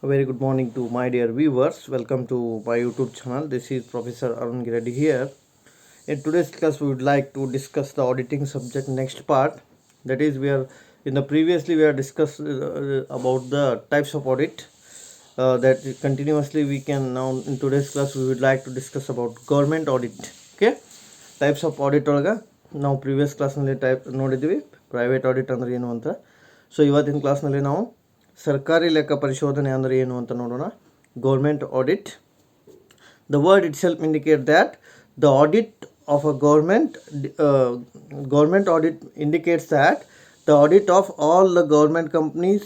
A very good morning to my dear viewers. Welcome to my YouTube channel. This is Professor Arun Giredi here. In today's class, we would like to discuss the auditing subject next part. That is, we are discussed about the types of audit. That continuously we can now in today's class we would like to discuss about government audit. Okay, types of audit ಒಳಗೆ ನಾವು previous ಕ್ಲಾಸ್ನಲ್ಲಿ type ನೋಡಿದ್ವಿ private audit ಅಂದ್ರೆ ಏನು ಅಂತ. So ಇವತ್ತಿನ ಕ್ಲಾಸ್ನಲ್ಲಿ ನಾವು ಸರ್ಕಾರಿ ಲೆಕ್ಕ ಪರಿಶೋಧನೆ ಅಂದರೆ ಏನು ಅಂತ ನೋಡೋಣ. Government audit, the word itself indicate that the audit of a government audit indicates that the audit of all the government companies,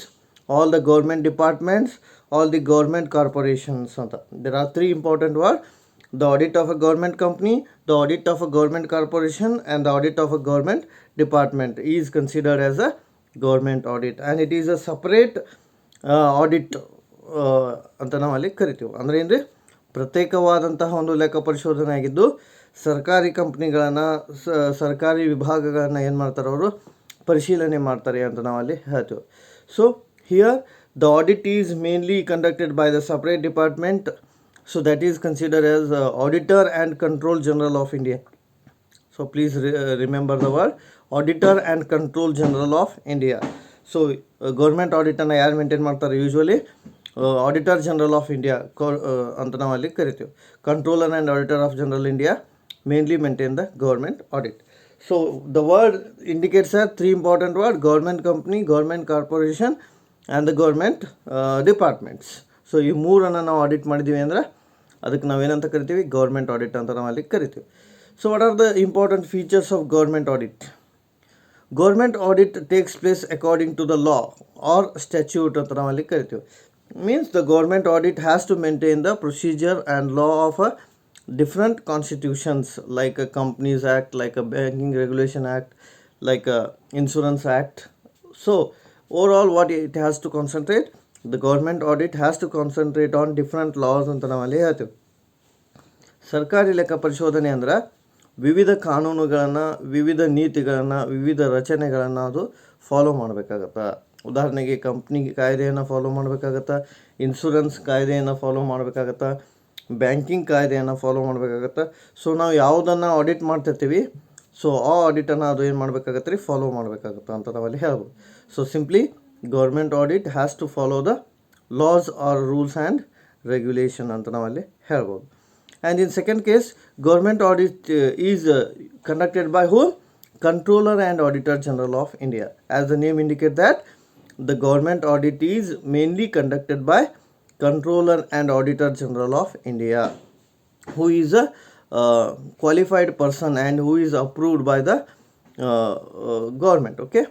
all the government departments, all the government corporations. There are three important words: the audit of a government company, the audit of a government corporation, and the audit of a government department is considered as a government audit, and it is a separate audit ಅಂತ ನಾವು ಅಲ್ಲಿ ಕರಿತೀವಿ. ಅಂದರೆ ಏನ್ರಿ, ಪ್ರತ್ಯೇಕವಾದಂತಹ ಒಂದು ಲೆಕ್ಕ ಪರಿಶೋಧನೆ ಆಗಿದ್ದು ಸರ್ಕಾರಿ ಕಂಪ್ನಿಗಳನ್ನು ಸರ್ಕಾರಿ ವಿಭಾಗಗಳನ್ನು ಏನು ಮಾಡ್ತಾರೆ, ಅವರು ಪರಿಶೀಲನೆ ಮಾಡ್ತಾರೆ ಅಂತ ನಾವು ಅಲ್ಲಿ ಹೇಳ್ತೀವಿ. So here the audit is mainly conducted by the separate department. So that is considered as auditor and control general of India. So please remember the word auditor and control general of India. So government audit ಅನ್ನು ಯಾರು maintain ಮಾಡ್ತಾರೆ, usually auditor general of India ಅಂತ ನಾವು ಅಲ್ಲಿ ಕರಿತೀವಿ. Controller and auditor of general India mainly maintain the government audit. So the word indicates are three important word: government company, government corporation and the government departments. So ಈ ಮೂರನ್ನು ನಾವು audit ಮಾಡಿದ್ದೀವಿ ಅಂದರೆ ಅದಕ್ಕೆ ನಾವೇನಂತ ಕರಿತೀವಿ, ಗೌರ್ಮೆಂಟ್ ಆಡಿಟ್ ಅಂತ ನಾವು ಅಲ್ಲಿ ಕರಿತೀವಿ. So what are the important features of government audit? Government audit takes place according to the law or statute ಅಂತ ನಾವು ಅಲ್ಲಿ ಕರಿತೀವಿ. Means the government audit has to maintain the procedure and law of a different constitutions, like a Companies Act, like a Banking Regulation Act, like a Insurance Act. So overall what it has to concentrate, the government audit has to concentrate on different laws ಅಂತ ನಾವು ಅಲ್ಲಿ ಹೇಳ್ತೀವಿ. ಸರ್ಕಾರಿ ಲೆಕ್ಕ ಪರಿಶೋಧನೆ ಅಂದ್ರೆ ವಿವಿಧ ಕಾನೂನುಗಳನ್ನು, ವಿವಿಧ ನೀತಿಗಳನ್ನು, ವಿವಿಧ ರಚನೆಗಳನ್ನು ಅದು ಫಾಲೋ ಮಾಡಬೇಕಾಗತ್ತೆ. ಉದಾಹರಣೆಗೆ ಕಂಪ್ನಿ ಕಾಯ್ದೆಯನ್ನು ಫಾಲೋ ಮಾಡಬೇಕಾಗತ್ತೆ, ಇನ್ಶೂರೆನ್ಸ್ ಕಾಯ್ದೆಯನ್ನು ಫಾಲೋ ಮಾಡಬೇಕಾಗತ್ತೆ, ಬ್ಯಾಂಕಿಂಗ್ ಕಾಯ್ದೆಯನ್ನು ಫಾಲೋ ಮಾಡಬೇಕಾಗತ್ತೆ. ಸೊ ನಾವು ಯಾವುದನ್ನು ಆಡಿಟ್ ಮಾಡ್ತಿರ್ತೀವಿ, ಸೊ ಆ ಆಡಿಟನ್ನು ಅದು ಏನು ಮಾಡಬೇಕಾಗತ್ತೆ ರೀ, ಫಾಲೋ ಮಾಡಬೇಕಾಗತ್ತೆ ಅಂತ ನಾವಲ್ಲಿ ಹೇಳ್ಬೋದು. So simply government audit has to follow the laws or rules and regulation ಅಂತ ನಾವಲ್ಲಿ ಹೇಳ್ಬೋದು. And in second case, government audit is conducted by whom? Controller and Auditor General of India. As the name indicates that the government audit is mainly conducted by Controller and Auditor General of India, who is a qualified person and who is approved by the government. Okay.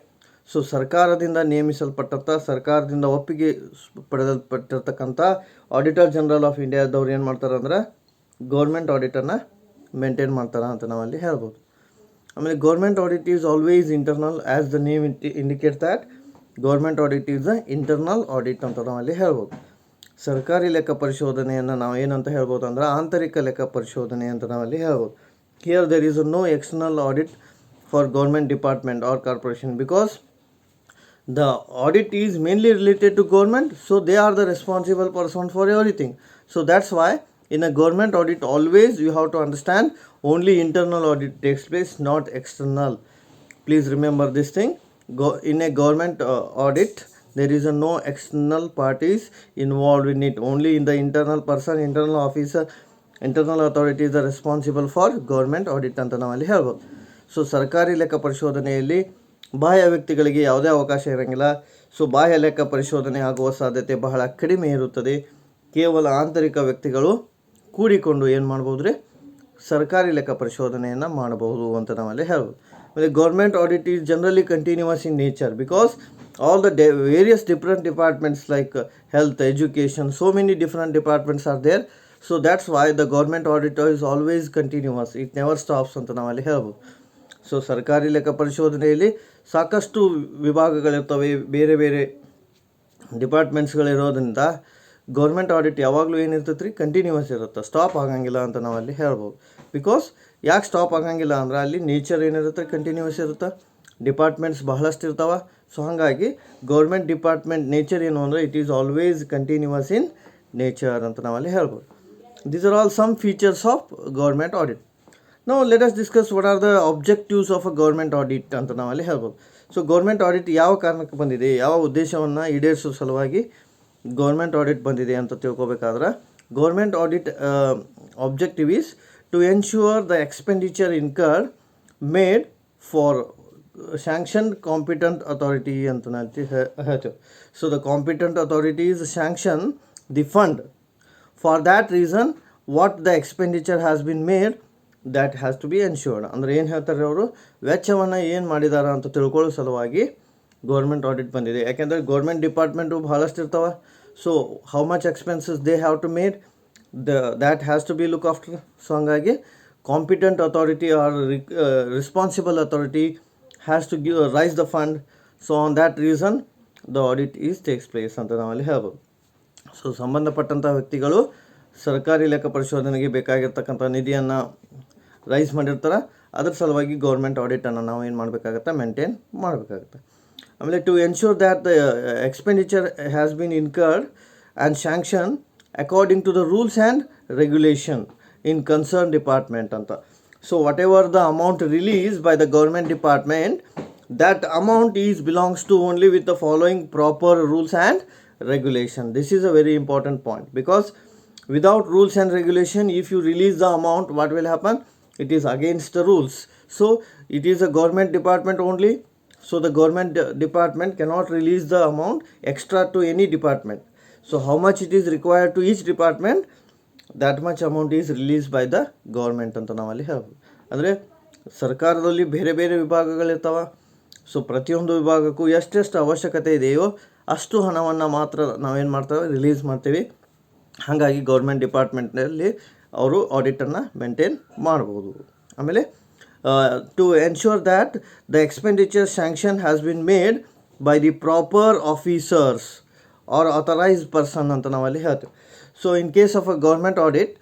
So ಸರ್ಕಾರದಿಂದ ನೇಮಿಸಲ್ಪಟ್ಟಂಥ, ಸರ್ಕಾರದಿಂದ ಒಪ್ಪಿಗೆ ಪಡೆದಲ್ಪಟ್ಟಿರ್ತಕ್ಕಂಥ auditor general of ಇಂಡಿಯಾದವ್ರು ಏನು ಮಾಡ್ತಾರೆ ಅಂದ್ರೆ government ಆಡಿಟನ್ನು maintain ಮಾಡ್ತಾರೆ ಅಂತ ನಾವಲ್ಲಿ ಹೇಳ್ಬೋದು. ಆಮೇಲೆ government audit is always internal. As the name indicate that government audit is the internal audit ಅಂತ ನಾವಲ್ಲಿ ಹೇಳ್ಬೋದು. ಸರ್ಕಾರಿ ಲೆಕ್ಕ ಪರಿಶೋಧನೆಯನ್ನು ನಾವು ಏನಂತ ಹೇಳ್ಬೋದು ಅಂದ್ರೆ ಆಂತರಿಕ ಲೆಕ್ಕ ಪರಿಶೋಧನೆ ಅಂತ ನಾವಲ್ಲಿ ಹೇಳ್ಬೋದು. Here there is no external audit for government department or corporation, because the audit is mainly related to government, so they are the responsible person for everything. So that's why in a government audit always you have to understand only internal audit takes place, not external. Please remember this thing. In a government audit there is no external parties involved in it. Only in the internal person, internal officer, internal authority is the responsible for government audit ಅಂತ ನಾವಲ್ಲಿ ಹೇಳ್ಬೋದು. So ಸರ್ಕಾರಿ ಲೆಕ್ಕ ಪರಿಶೋಧನೆಯಲ್ಲಿ ಬಾಹ್ಯ ವ್ಯಕ್ತಿಗಳಿಗೆ ಯಾವುದೇ ಅವಕಾಶ ಇರೋಂಗಿಲ್ಲ. ಸೊ ಬಾಹ್ಯ ಲೆಕ್ಕ ಪರಿಶೋಧನೆ ಆಗುವ ಸಾಧ್ಯತೆ ಬಹಳ ಕಡಿಮೆ ಇರುತ್ತದೆ. ಕೇವಲ ಆಂತರಿಕ ವ್ಯಕ್ತಿಗಳು ಕೂಡಿಕೊಂಡು ಏನು ಮಾಡ್ಬೋದು ರೀ, ಸರ್ಕಾರಿ ಲೆಕ್ಕ ಪರಿಶೋಧನೆಯನ್ನು ಮಾಡಬಹುದು ಅಂತ ನಾವಲ್ಲಿ ಹೇಳ್ಬೋದು. ಮತ್ತು government audit is generally continues in nature, because all the various different departments like health, education, so many different departments are there. So that's why the government audit is always continues, it never stops ಅಂತ ನಾವಲ್ಲಿ ಹೇಳ್ಬೋದು. So ಸರ್ಕಾರಿ ಲೆಕ್ಕ ಪರಿಶೋಧನೆಯಲ್ಲಿ ಸಾಕಷ್ಟು ವಿಭಾಗಗಳಿರ್ತವೆ, ಬೇರೆ ಬೇರೆ ಡಿಪಾರ್ಟ್ಮೆಂಟ್ಸ್ಗಳಿರೋದ್ರಿಂದ government audit ಯಾವಾಗಲೂ ಏನಿರ್ತೈತೆ ರೀ, ಕಂಟಿನ್ಯೂಸ್ ಇರುತ್ತೆ, ಸ್ಟಾಪ್ ಆಗಂಗಿಲ್ಲ ಅಂತ ನಾವು ಅಲ್ಲಿ ಹೇಳ್ಬೋದು. ಬಿಕಾಸ್ ಯಾಕೆ ಸ್ಟಾಪ್ ಆಗಂಗಿಲ್ಲ ಅಂದ್ರೆ ಅಲ್ಲಿ ನೇಚರ್ ಏನಿರುತ್ತೆ, ಕಂಟಿನ್ಯೂಸ್ ಇರುತ್ತೆ, ಡಿಪಾರ್ಟ್ಮೆಂಟ್ಸ್ ಬಹಳಷ್ಟು ಇರ್ತಾವೆ, ಸೊ ಹಾಗಾಗಿ ಗೌರ್ಮೆಂಟ್ ಡಿಪಾರ್ಟ್ಮೆಂಟ್ ನೇಚರ್ ಏನು ಅಂದರೆ it is always continuous in nature ಅಂತ ನಾವಲ್ಲಿ ಹೇಳ್ಬೋದು. These are all some features of government audit. Now let us discuss what are the objectives of a government audit ಅಂತ ನಾವಲ್ಲಿ ಹೇಳ್ಬೋದು. ಸೊ ಗೌರ್ಮೆಂಟ್ ಆಡಿಟ್ ಯಾವ ಕಾರಣಕ್ಕೆ ಬಂದಿದೆ, ಯಾವ ಉದ್ದೇಶವನ್ನು ಈಡೇರಿಸೋ ಸಲುವಾಗಿ ಗೌರ್ಮೆಂಟ್ ಆಡಿಟ್ ಬಂದಿದೆ ಅಂತ ತಿಳ್ಕೊಬೇಕಾದ್ರೆ, government audit objective is to ensure the expenditure incurred made for sanctioned competent authority ಅಂತ ಹೇಳ್ತೇವೆ. So the competent authorities sanction the fund. For that reason what the expenditure has been made that has to be ensured. ಅಂದರೆ ಏನು ಹೇಳ್ತಾರೆ ಅವರು, ವೆಚ್ಚವನ್ನು ಏನು ಮಾಡಿದಾರ ಅಂತ ತಿಳ್ಕೊಳ್ಳೋ ಸಲುವಾಗಿ ಗೌರ್ಮೆಂಟ್ ಆಡಿಟ್ ಬಂದಿದೆ. ಯಾಕೆಂದರೆ ಗೌರ್ಮೆಂಟ್ ಡಿಪಾರ್ಟ್ಮೆಂಟು ಭಾಳಷ್ಟು ಇರ್ತಾವೆ. So how much expenses they have to made that has to be look after. So ಹಂಗಾಗಿ competent authority or responsible authority has to raise the fund. So on that reason the audit is takes place ಅಂತ ನಾವಲ್ಲಿ ಹೇಳ್ಬೋದು. So ಸಂಬಂಧಪಟ್ಟಂಥ ವ್ಯಕ್ತಿಗಳು ಸರ್ಕಾರಿ ಲೆಕ್ಕ ಪರಿಶೋಧನೆಗೆ ಬೇಕಾಗಿರ್ತಕ್ಕಂಥ ನಿಧಿಯನ್ನು ರೈಸ್ ಮಾಡಿರ್ತಾರೆ. ಅದ್ರ ಸಲುವಾಗಿ ಗೌರ್ಮೆಂಟ್ ಆಡಿಟನ್ನು ನಾವು ಏನು ಮಾಡಬೇಕಾಗತ್ತೆ, ಮೇಂಟೈನ್ ಮಾಡಬೇಕಾಗತ್ತೆ. ಆಮೇಲೆ to ensure that the expenditure has been incurred and sanction according to the rules and regulation in concern department ಅಂತ. So whatever the amount release by the government department, that amount is belongs to only with the following proper rules and regulation. This is a very important point, because without rules and regulation, if you release the amount, what will happen? It is against the rules. So it is a government department only. So the government department cannot release the amount extra to any department. So how much it is required to each department, that much amount is released by the government ಅಂತ ನಾವಲ್ಲಿ ಹೇಳ್ಬೋದು. ಅಂದರೆ ಸರ್ಕಾರದಲ್ಲಿ ಬೇರೆ ಬೇರೆ ವಿಭಾಗಗಳಿರ್ತಾವೆ. So ಪ್ರತಿಯೊಂದು ವಿಭಾಗಕ್ಕೂ ಎಷ್ಟೆಷ್ಟು ಅವಶ್ಯಕತೆ ಇದೆಯೋ ಅಷ್ಟು ಹಣವನ್ನು ಮಾತ್ರ ನಾವೇನು ಮಾಡ್ತೇವೆ, ರಿಲೀಸ್ ಮಾಡ್ತೀವಿ. ಹಾಗಾಗಿ ಗೌರ್ಮೆಂಟ್ ಡಿಪಾರ್ಟ್ಮೆಂಟ್ನಲ್ಲಿ ಅವರು ಆಡಿಟನ್ನು ಮೇಂಟೈನ್ ಮಾಡ್ಬೋದು. ಆಮೇಲೆ to ensure that the expenditure sanction has been made by the proper officers or authorised person ಅಂತ ನಾವಲ್ಲಿ ಹೇಳ್ತೀವಿ. So in case of a government audit,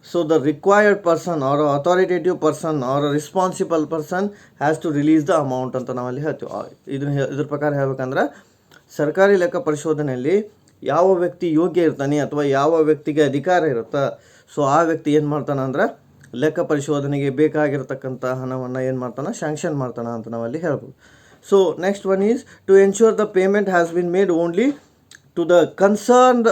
so the required person or authoritative person or a responsible person has to release the amount ಅಂತ ನಾವಲ್ಲಿ ಹೇಳ್ತೀವಿ. ಇದ್ರ ಪ್ರಕಾರ ಹೇಳ್ಬೇಕಂದ್ರೆ, ಸರ್ಕಾರಿ ಲೆಕ್ಕ ಪರಿಶೋಧನೆಯಲ್ಲಿ ಯಾವ ವ್ಯಕ್ತಿ ಯೋಗ್ಯ ಇರ್ತಾನೆ ಅಥವಾ ಯಾವ ವ್ಯಕ್ತಿಗೆ ಅಧಿಕಾರ ಇರುತ್ತೆ, ಸೊ ಆ ವ್ಯಕ್ತಿ ಏನು ಮಾಡ್ತಾನೆ ಅಂದ್ರೆ ಲೆಕ್ಕ ಪರಿಶೋಧನೆಗೆ ಬೇಕಾಗಿರ್ತಕ್ಕಂಥ ಹಣವನ್ನು ಏನು ಮಾಡ್ತಾನೆ, ಸ್ಯಾಂಕ್ಷನ್ ಮಾಡ್ತಾನೆ ಅಂತ ನಾವಲ್ಲಿ ಹೇಳ್ಬೋದು. So next one is to ensure the payment has been made only to the concerned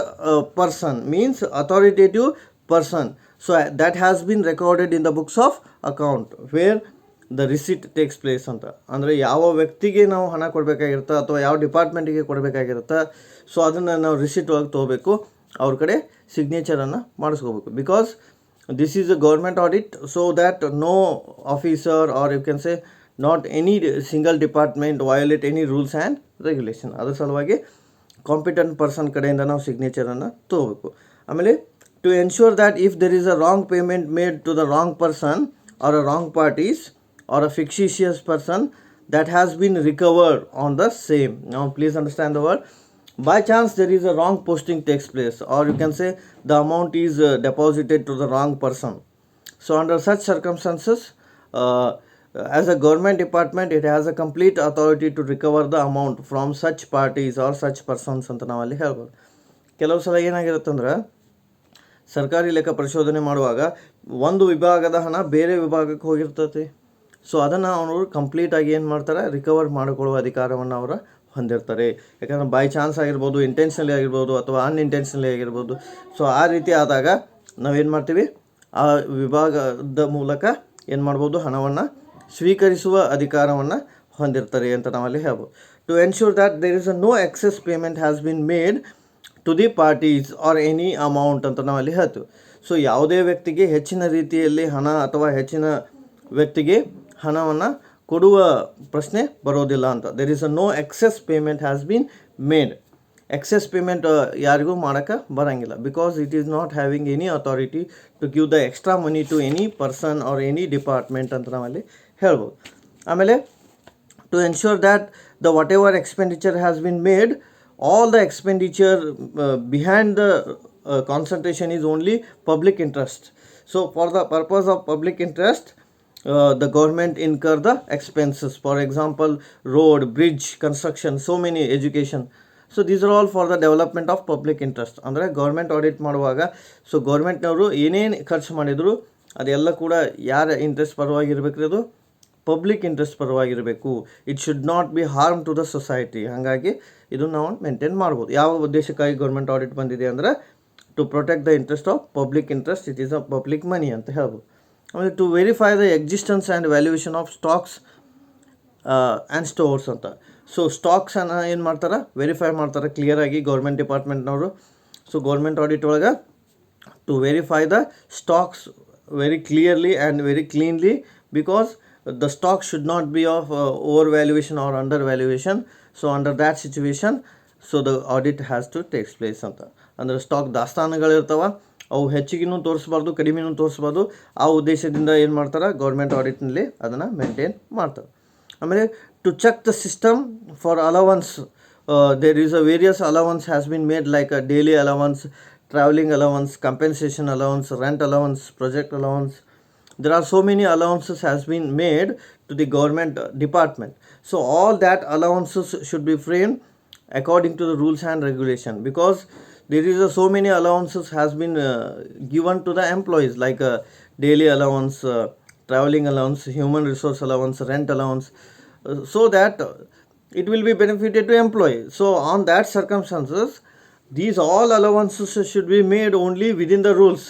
person, means authoritative person. So that has been recorded in the books of account where the receipt takes place ಅಂತ. ಅಂದರೆ ಯಾವ ವ್ಯಕ್ತಿಗೆ ನಾವು ಹಣ ಕೊಡಬೇಕಾಗಿರುತ್ತೆ ಅಥವಾ ಯಾವ ಡಿಪಾರ್ಟ್ಮೆಂಟಿಗೆ ಕೊಡಬೇಕಾಗಿರುತ್ತೆ, so ಅದನ್ನು ನಾವು ರಿಸಿಟ್ ಒಳಗೆ ತೊಗೋಬೇಕು, ಅವ್ರ ಕಡೆ ಸಿಗ್ನೇಚರನ್ನು ಮಾಡಿಸ್ಕೋಬೇಕು. Because this is a government audit, so that no officer or you can say not any single department violate any rules and regulation. ಅದ್ರ ಸಲುವಾಗಿ ಕಾಂಪಿಟೆಂಟ್ ಪರ್ಸನ್ ಕಡೆಯಿಂದ ನಾವು ಸಿಗ್ನೇಚರನ್ನು ತೊಗೋಬೇಕು. ಆಮೇಲೆ to ensure that if there is a wrong payment made to the wrong person or a wrong parties or a fictitious person that has been recovered on the same. Now please understand the word. By chance there is a wrong posting takes place, or you can say the amount is deposited to the wrong person. So under such circumstances, as a government department, it has a complete authority to recover the amount from such parties or such persons ಅಂತ ನಾವಲ್ಲಿ ಹೇಳ್ಬೋದು. ಕೆಲವು ಸಲ ಏನಾಗಿರುತ್ತಂದ್ರೆ, ಸರ್ಕಾರಿ ಲೆಕ್ಕ ಪರಿಶೋಧನೆ ಮಾಡುವಾಗ ಒಂದು ವಿಭಾಗದ ಹಣ ಬೇರೆ ವಿಭಾಗಕ್ಕೆ ಹೋಗಿರ್ತೈತಿ. ಸೊ ಅದನ್ನು ಅವರು ಕಂಪ್ಲೀಟಾಗಿ ಏನು ಮಾಡ್ತಾರೆ, ರಿಕವರ್ ಮಾಡಿಕೊಳ್ಳುವ ಅಧಿಕಾರವನ್ನು ಅವರು ಹೊಂದಿರ್ತಾರೆ. ಯಾಕಂದರೆ ಬೈ ಚಾನ್ಸ್ ಆಗಿರ್ಬೋದು, ಇಂಟೆನ್ಷನಲಿ ಆಗಿರ್ಬೋದು ಅಥವಾ ಅನ್ಇಂಟೆನ್ಷನಲಿ ಆಗಿರ್ಬೋದು. ಸೊ ಆ ರೀತಿ ಆದಾಗ ನಾವೇನು ಮಾಡ್ತೀವಿ, ಆ ವಿಭಾಗದ ಮೂಲಕ ಏನು ಮಾಡ್ಬೋದು, ಹಣವನ್ನು ಸ್ವೀಕರಿಸುವ ಅಧಿಕಾರವನ್ನು ಹೊಂದಿರ್ತಾರೆ ಅಂತ ನಾವಲ್ಲಿ ಹೇಳ್ಬೋದು. To ensure that there is a no excess payment has been made to the parties or any amount ಅಂತ ನಾವಲ್ಲಿ ಹೇಳ್ತೀವಿ. ಸೊ ಯಾವುದೇ ವ್ಯಕ್ತಿಗೆ ಹೆಚ್ಚಿನ ರೀತಿಯಲ್ಲಿ ಹಣ ಅಥವಾ ಹೆಚ್ಚಿನ ವ್ಯಕ್ತಿಗೆ ಹಣವನ್ನು ಕೊಡುವ ಪ್ರಶ್ನೆ ಬರೋದಿಲ್ಲ ಅಂತ. There is a no excess payment has been made. Excess payment ಯಾರಿಗೂ ಮಾಡೋಕ್ಕೆ ಬರೋಂಗಿಲ್ಲ, because it is not having any authority to give the extra money to any person or any department ಅಂತ ನಾವಲ್ಲಿ ಹೇಳ್ಬೋದು. ಆಮೇಲೆ to ensure that the whatever expenditure has been made, all the expenditure behind the concentration is only public interest. So for the purpose of public interest, the government incur the expenses, for example road, bridge construction, so many education. So these are all for the development of public interest. ಅಂದರೆ government audit ಮಾಡುವಾಗ so ಗೌರ್ಮೆಂಟ್ನವರು ಏನೇನು ಖರ್ಚು ಮಾಡಿದ್ರು ಅದೆಲ್ಲ ಕೂಡ ಯಾರ interest ಪರವಾಗಿರ್ಬೇಕ್ರಿ, ಅದು ಪಬ್ಲಿಕ್ ಇಂಟ್ರೆಸ್ಟ್ ಪರವಾಗಿರಬೇಕು. It should not be harm to the society. ಹಾಗಾಗಿ ಇದನ್ನು ನಾವು ಮೇಂಟೈನ್ ಮಾಡ್ಬೋದು. ಯಾವ ಉದ್ದೇಶಕ್ಕಾಗಿ ಗೌರ್ಮೆಂಟ್ ಆಡಿಟ್ ಬಂದಿದೆ ಅಂದರೆ to protect the interest of public interest, it is a public money ಅಂತ ಹೇಳ್ಬೋದು. ಆಮೇಲೆ to verify the existence and valuation of stocks and stores ಅಂತ. ಸೊ ಸ್ಟಾಕ್ಸನ್ನು ಏನು ಮಾಡ್ತಾರೆ, ವೆರಿಫೈ ಮಾಡ್ತಾರೆ ಕ್ಲಿಯರಾಗಿ ಗೌರ್ಮೆಂಟ್ ಡಿಪಾರ್ಟ್ಮೆಂಟ್ನವರು. ಸೊ ಗೌರ್ಮೆಂಟ್ ಆಡಿಟ್ ಒಳಗೆ to verify the stocks very clearly and very cleanly, because the stock should not be of overvaluation or undervaluation. So under that situation, so the audit has to take place ಅಂತ. ಅಂದರೆ stock ದಾಸ್ತಾನುಗಳಿರ್ತಾವ, ಅವು ಹೆಚ್ಚಿಗೆನೂ ತೋರಿಸ್ಬಾರ್ದು, ಕಡಿಮೆನೂ ತೋರಿಸ್ಬಾರ್ದು. ಆ ಉದ್ದೇಶದಿಂದ ಏನು ಮಾಡ್ತಾರೆ, government ಆಡಿಟ್ನಲ್ಲಿ ಅದನ್ನು maintain ಮಾಡ್ತಾರೆ. ಆಮೇಲೆ to check the system for allowance, there is a various allowance has been made like a daily allowance, traveling allowance, compensation allowance, rent allowance, project allowance. There are so many allowances has been made to the government department. So all that allowances should be framed according to the rules and regulation, because there is so many allowances has been given to the employees, like daily allowance, traveling allowance, human resource allowance, rent allowance, so that it will be benefited to employee. So on that circumstances, these all allowances should be made only within the rules.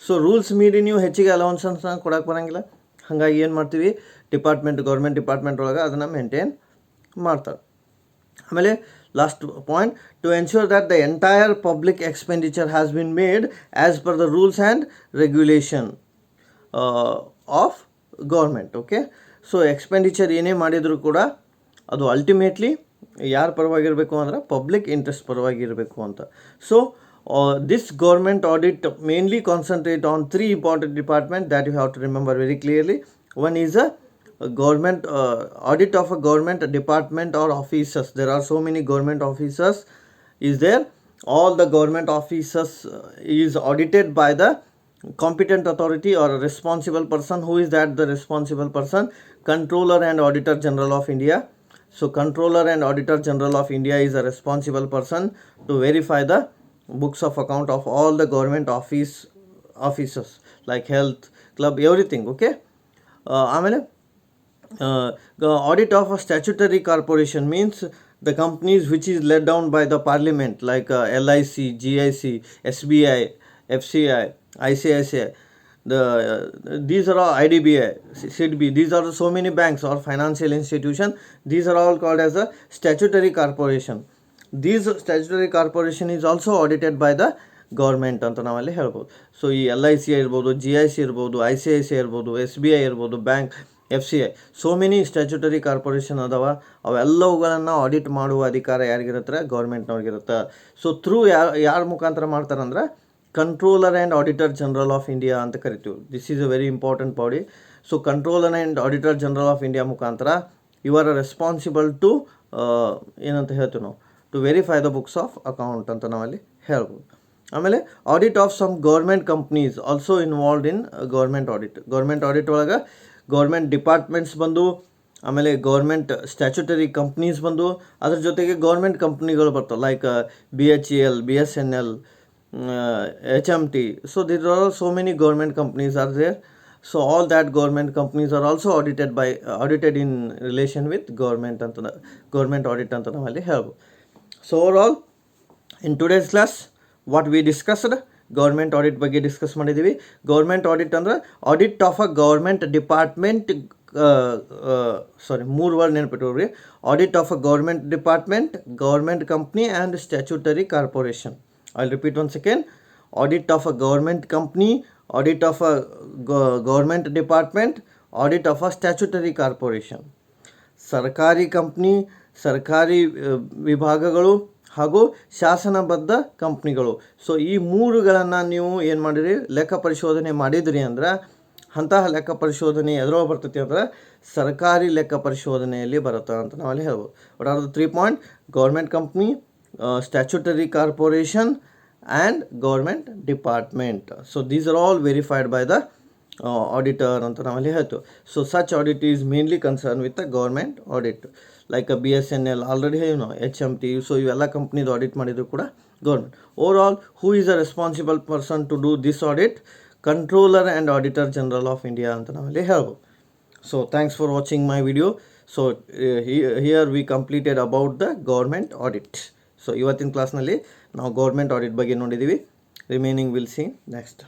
So rules ಮೀರಿ ನೀವು ಹೆಚ್ಚಿಗೆ ಅಲೌನ್ಸನ್ನು ಕೊಡೋಕೆ ಬರೋಂಗಿಲ್ಲ. ಹಾಗಾಗಿ ಏನು ಮಾಡ್ತೀವಿ, government department ಒಳಗೆ ಅದನ್ನು ಮೇಂಟೈನ್ ಮಾಡ್ತಾರೆ. ಆಮೇಲೆ last point, to ensure that the entire public expenditure has been made as per the rules and regulation of government. Okay, so expenditure ಏನೇ ಮಾಡಿದರೂ ಕೂಡ ಅದು ಅಲ್ಟಿಮೇಟ್ಲಿ ಯಾರ ಪರವಾಗಿರಬೇಕು ಅಂದ್ರೆ ಪಬ್ಲಿಕ್ ಇಂಟ್ರೆಸ್ಟ್ ಪರವಾಗಿರಬೇಕು ಅಂತ. So this government audit mainly concentrate on 3 important department that you have to remember very clearly. One is a government audit of a government department or officers. There are so many government officers is there. All the government officers is audited by the competent authority or a responsible person. Who is that? The responsible person, Controller and Auditor General of India. So Controller and Auditor General of India is a responsible person to verify the books of account of all the government officers like health, club, everything. Okay, ಆಮೇಲೆ audit of a statutory corporation means the companies which is led down by the parliament, like LIC, GIC, SBI, FCI, ICICI, these are all IDBI, SIDBI, these are so many banks or financial institution. These are all called as a statutory corporation. These statutory corporation is also audited by the government ಅಂತ ನಾವಲ್ಲಿ ಹೇಳ್ಬೋದು. So ಈ LIC ಇರ್ಬೋದು, GIC ಇರ್ಬೋದು, ICICI ಇರ್ಬೋದು, SBI ಇರ್ಬೋದು, bank, FCI, so many statutory corporation ಅದಾವ. ಅವೆಲ್ಲವುಗಳನ್ನು audit ಮಾಡುವ ಅಧಿಕಾರ ಯಾರಿಗಿರುತ್ತೆ, ಗೌರ್ಮೆಂಟ್ನವ್ರಿಗಿರುತ್ತೆ. ಸೊ ಥ್ರೂ ಯಾರ ಮುಖಾಂತರ ಮಾಡ್ತಾರಂದ್ರೆ controller and auditor general of India ಅಂತ ಕರಿತೀವಿ. This is a very important body. So controller and auditor general of India ಮುಖಾಂತರ ಯು ಆರ್ ರೆಸ್ಪಾನ್ಸಿಬಲ್ ಟು ಏನಂತ ಹೇಳ್ತೀವಿ ನಾವು, to verify the books of account ಅಂತ ನಾವಲ್ಲಿ ಹೇಳ್ಬೋದು. ಆಮೇಲೆ audit of some government companies also involved in government audit ಒಳಗೆ government departments ಬಂದು, ಆಮೇಲೆ ಗೌರ್ಮೆಂಟ್ ಸ್ಟ್ಯಾಚ್ಯುಟರಿ ಕಂಪ್ನೀಸ್ ಬಂದು, ಅದ್ರ ಜೊತೆಗೆ ಗೌರ್ಮೆಂಟ್ ಕಂಪ್ನಿಗಳು ಬರ್ತವೆ like BHEL, BSNL, HMT. So this are so many government companies are there. So all that government companies are also audited in relation with government audit ಅಂತ ನಾವಲ್ಲಿ ಹೇಳ್ಬೋದು. So overall in today's class what we discussed, government audit ಬಗ್ಗೆ discuss ಮಾಡಿದ್ದೀವಿ. ಗೌರ್ಮೆಂಟ್ ಆಡಿಟ್ ಅಂದರೆ ಆಡಿಟ್ of a government ಡಿಪಾರ್ಟ್ಮೆಂಟ್, ಮೂರು ವರ್ಡ್ ನೆನಪಿಟ್ಕೊಳ್ರಿ. Audit of a government department, government company and statutory corporation. I will repeat once again. Audit of a government company, audit of a government department, audit of a statutory corporation. ಸರ್ಕಾರಿ company, ಸರ್ಕಾರಿ ವಿಭಾಗಗಳು ಹಾಗೂ ಶಾಸನಬದ್ಧ ಕಂಪ್ನಿಗಳು. So ಈ ಮೂರುಗಳನ್ನು ನೀವು ಏನು ಮಾಡಿರಿ, ಲೆಕ್ಕ ಪರಿಶೋಧನೆ ಮಾಡಿದ್ರಿ ಅಂದ್ರೆ, ಅಂತಹ ಲೆಕ್ಕ ಪರಿಶೋಧನೆ ಎದುರೋ ಬರ್ತೈತಿ ಅಂದ್ರೆ ಸರ್ಕಾರಿ ಲೆಕ್ಕ ಪರಿಶೋಧನೆಯಲ್ಲಿ ಬರುತ್ತೆ ಅಂತ ನಾವಲ್ಲಿ ಹೇಳ್ಬೋದು. What are the 3 point? Government company, statutory corporation and government department. So these are all verified by the auditor ಅಂತ ನಾವಲ್ಲಿ ಹೇಳ್ತೀವಿ. So such audit is mainly concern with the government audit, like BSNL already HMT. So ಇವೆಲ್ಲ ಕಂಪ್ನಿದು audit ಮಾಡಿದ್ರು ಕೂಡ government. Over all who is the responsible person to do this audit? Controller and auditor general of India ಅಂತ ನಾವಲ್ಲಿ ಹೇಳ್ಬೋದು. So thanks for watching my video. So here V completed about the government audit. So ಇವತ್ತಿನ ಕ್ಲಾಸ್ನಲ್ಲಿ ನಾವು government audit ಬಗ್ಗೆ ನೋಡಿದ್ದೀವಿ. Remaining will see next.